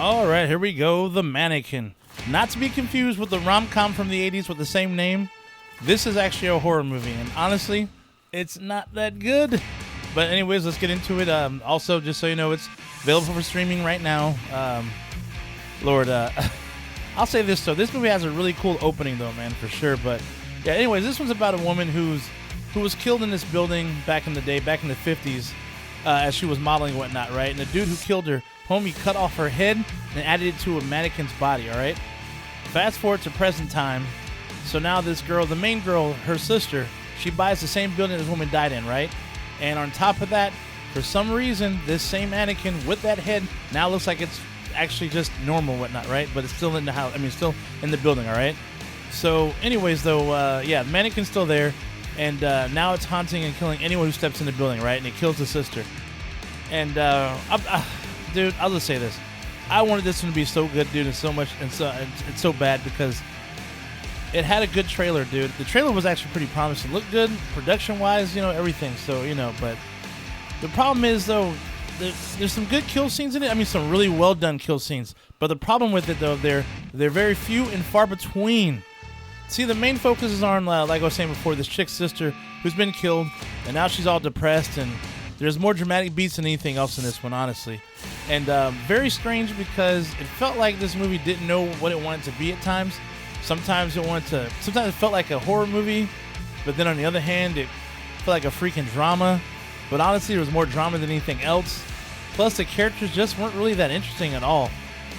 All right, here we go. The Mannequin. Not to be confused with the rom-com from the 80s with the same name. This is actually a horror movie, and honestly, it's not that good. But anyways, let's get into it. Also, just so you know, it's available for streaming right now. Lord, I'll say this, though. This movie has a really cool opening, though, man, for sure. But, yeah, anyways, this one's about a woman who was killed in this building back in the day, back in the 50s, as she was modeling and whatnot, right? And the dude who killed her, homie, cut off her head and added it to a mannequin's body, all right? Fast forward to present time. So now this girl, the main girl, her sister, she buys the same building this woman died in, right? And on top of that, for some reason, this same mannequin with that head now looks like it's actually just normal and whatnot, right? But it's still in the house. I mean, still in the building, all right? So anyways, though, yeah, the mannequin's still there. And now it's haunting and killing anyone who steps in the building, right? And it kills the sister. And, dude, I'll just say this. I wanted this one to be so good, dude, and it's so bad because it had a good trailer, dude. The trailer was actually pretty promising. Looked good, production-wise, everything. So, but the problem is, though, there's some good kill scenes in it. I mean, some really well-done kill scenes. But the problem with it, though, they're very few and far between. See, the main focus is on, like I was saying before, this chick's sister who's been killed, and now she's all depressed, and there's more dramatic beats than anything else in this one, honestly. And very strange because it felt like this movie didn't know what it wanted to be at times. Sometimes it felt like a horror movie, but then on the other hand, it felt like a freaking drama. But honestly, there was more drama than anything else. Plus, the characters just weren't really that interesting at all.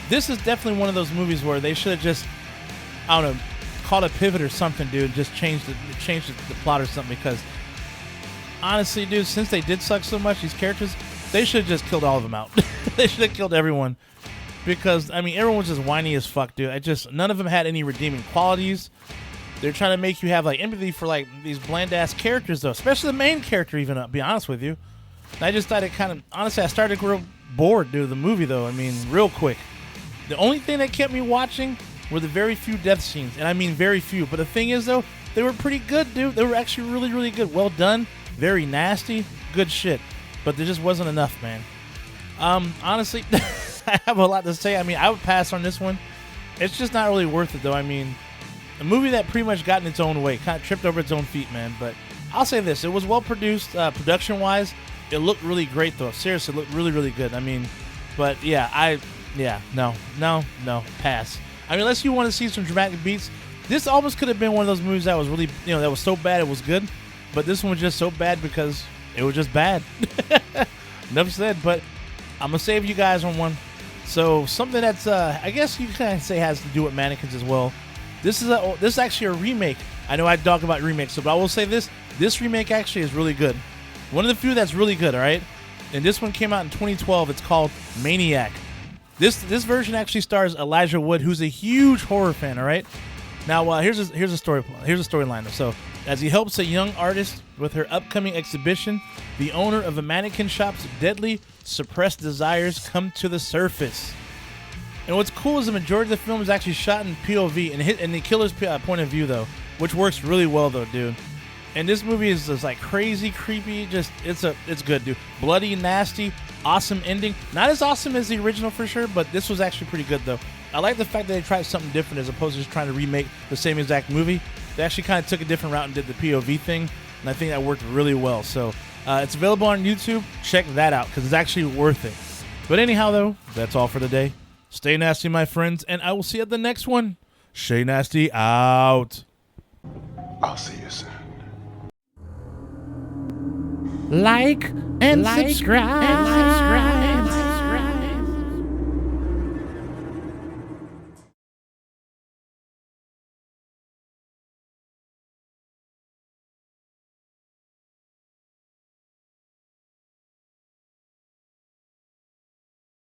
This is definitely one of those movies where they should have just, I don't know, called a pivot or something, dude. Just changed the plot or something, because honestly, dude, since they did suck so much, these characters, they should have just killed all of them out. They should have killed everyone. Because, I mean, everyone was just whiny as fuck, dude. None of them had any redeeming qualities. They're trying to make you have, empathy for, these bland-ass characters, though. Especially the main character, even, to be honest with you. And I just thought it honestly, I started to grow bored, dude, of the movie, though. I mean, real quick. The only thing that kept me watching were the very few death scenes. And I mean very few. But the thing is, though, they were pretty good, dude. They were actually really, really good. Well done. Very nasty. Good shit. But there just wasn't enough, man. Honestly, I have a lot to say. I mean, I would pass on this one. It's just not really worth it, though. I mean, a movie that pretty much got in its own way. Kind of tripped over its own feet, man. But I'll say this. It was well produced, production-wise. It looked really great, though. Seriously, it looked really, really good. I mean, but yeah, no, pass. I mean, unless you want to see some dramatic beats, this almost could have been one of those movies that was really, that was so bad it was good. But this one was just so bad because it was just bad. Enough said, but I'm going to save you guys on one. So something that's, I guess you can say has to do with mannequins as well. This is actually a remake. I know I talk about remakes, but I will say this. This remake actually is really good. One of the few that's really good, all right? And this one came out in 2012. It's called Maniac. This version actually stars Elijah Wood, who's a huge horror fan, all right? Now, here's a storyline. So, as he helps a young artist with her upcoming exhibition, the owner of a mannequin shop's deadly, suppressed desires come to the surface. And what's cool is the majority of the film is actually shot in POV and the killer's point of view, though, which works really well, though, dude. And this movie is just crazy, creepy. It's good, dude. Bloody, nasty, awesome ending. Not as awesome as the original for sure, but this was actually pretty good, though. I like the fact that they tried something different as opposed to just trying to remake the same exact movie. They actually kind of took a different route and did the POV thing, and I think that worked really well. So it's available on YouTube. Check that out because it's actually worth it. But anyhow, though, that's all for today. Stay nasty, my friends, and I will see you at the next one. Shay Nasty out. I'll see you soon. Like and subscribe.